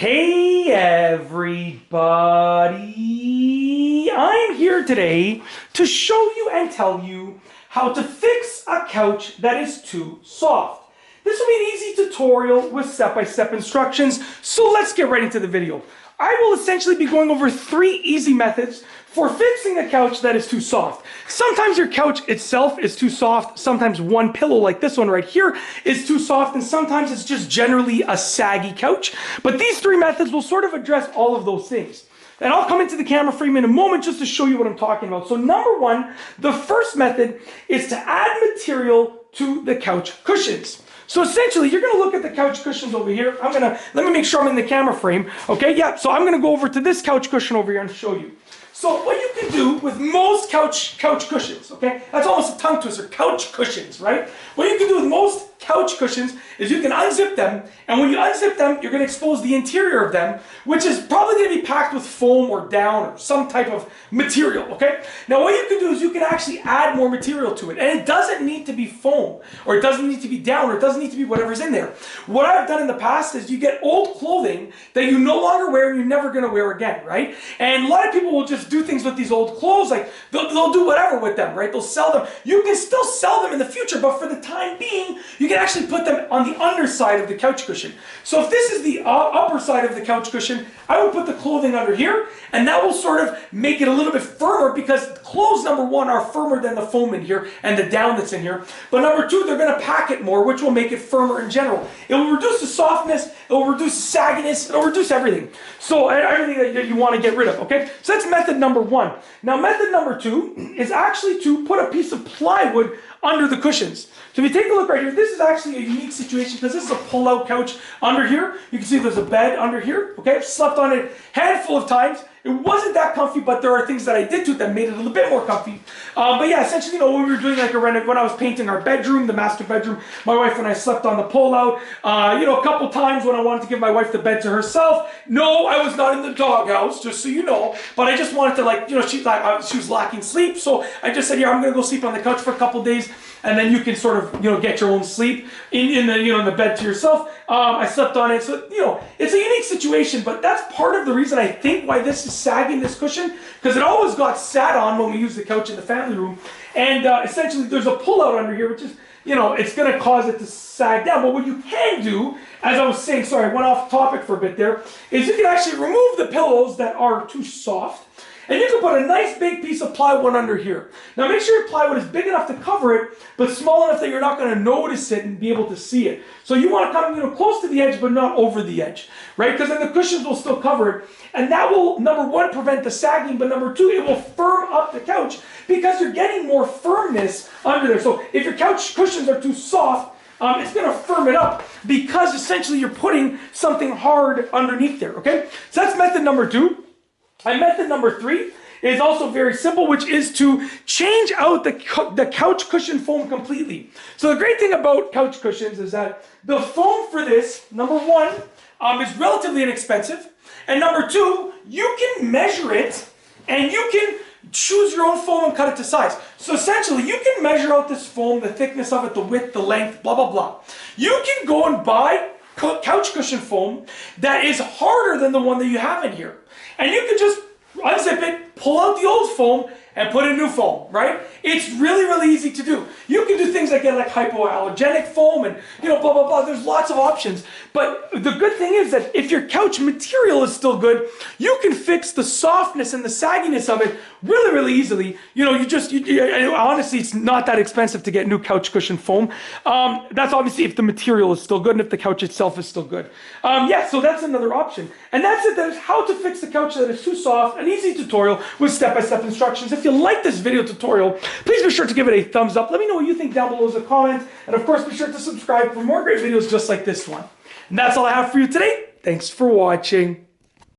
Hey everybody, I'm here today to show you and tell you how to fix a couch that is too soft. This will be an easy tutorial with step-by-step instructions, so let's get right into the video. I will essentially be going over 3 easy methods for fixing a couch that is too soft. Sometimes your couch itself is too soft, sometimes one pillow like this one right here is too soft, and sometimes it's just generally a saggy couch. But these 3 methods will sort of address all of those things. And I'll come into the camera frame in a moment just to show you what I'm talking about. So number 1, the first method is to add material to the couch cushions. So essentially, you're going to look at the couch cushions over here. Let me make sure I'm in the camera frame. Okay, yeah, so I'm going to go over to this couch cushion over here and show you. So what you can do with most couch cushions, okay, that's almost a tongue twister, couch cushions, right? What you can do with most couch cushions is you can unzip them, and when you unzip them, you're going to expose the interior of them, which is probably going to be packed with foam or down or some type of material, okay? Now what you can do is you can actually add more material to it, and it doesn't need to be foam, or it doesn't need to be down, or it doesn't need to be whatever's in there. What I've done in the past is you get old clothing that you no longer wear and you're never going to wear again, right? And a lot of people will just do things with these old clothes, like they'll do whatever with them, right? They'll sell them. You can still sell them in the future, but for the time being, you can actually put them on the underside of the couch cushion. So if this is the upper side of the couch cushion, I would put the clothing under here, and that will sort of make it a little bit firmer, because clothes, number 1, are firmer than the foam in here and the down that's in here. But number 2, they're going to pack it more, which will make it firmer in general. It will reduce the softness, it will reduce sagginess, it will reduce everything. So everything that you want to get rid of, okay? So that's method number 1. Now method number 2 is actually to put a piece of plywood under the cushions. So if you take a look right here, this is actually a unique situation because this is a pull-out couch under here. You can see there's a bed under here, okay? I've slept on it a handful of times. It wasn't that comfy, but there are things that I did to it that made it a little bit more comfy. But yeah, essentially, when we were doing like when I was painting our bedroom, the master bedroom, my wife and I slept on the pull-out. A couple times when I wanted to give my wife the bed to herself. No, I was not in the doghouse, just so you know. But I just wanted to, she was lacking sleep, so I just said, yeah, I'm gonna go sleep on the couch for a couple days, and then you can sort of, get your own sleep in the bed to yourself. I slept on it, so it's a unique situation, but that's part of the reason I think why this is sagging, this cushion, because it always got sat on when we used the couch in the family room, and essentially there's a pull-out under here, which is, it's going to cause it to sag down. But what you can do, as I was saying, sorry, I went off topic for a bit there, is you can actually remove the pillows that are too soft, and you can put a nice big piece of plywood under here. Now make sure your plywood is big enough to cover it, but small enough that you're not going to notice it and be able to see it. So you want to come close to the edge, but not over the edge, right? Because then the cushions will still cover it. And that will, number 1, prevent the sagging, but number 2, it will firm up the couch because you're getting more firmness under there. So if your couch cushions are too soft, it's going to firm it up because essentially you're putting something hard underneath there, okay? So that's method number 2. And method number 3 is also very simple, which is to change out the couch cushion foam completely. So the great thing about couch cushions is that the foam for this, number 1, is relatively inexpensive. And number 2, you can measure it and you can choose your own foam and cut it to size. So essentially, you can measure out this foam, the thickness of it, the width, the length, blah, blah, blah. You can go and buy couch cushion foam that is harder than the one that you have in here. And you can just unzip it, pull out the old foam, and put in new foam, right? It's really, really easy to do. You can do things like get like hypoallergenic foam and, blah, blah, blah. There's lots of options. But the good thing is that if your couch material is still good, you can fix the softness and the sagginess of it really, really easily. Honestly, it's not that expensive to get new couch cushion foam. That's obviously if the material is still good and if the couch itself is still good. So that's another option. And that's it. That is how to fix the couch that is too soft. An easy tutorial with step-by-step instructions. If you like this video tutorial, please be sure to give it a thumbs up. Let me know what you think down below as a comment. And of course, be sure to subscribe for more great videos just like this one. And that's all I have for you today. Thanks for watching.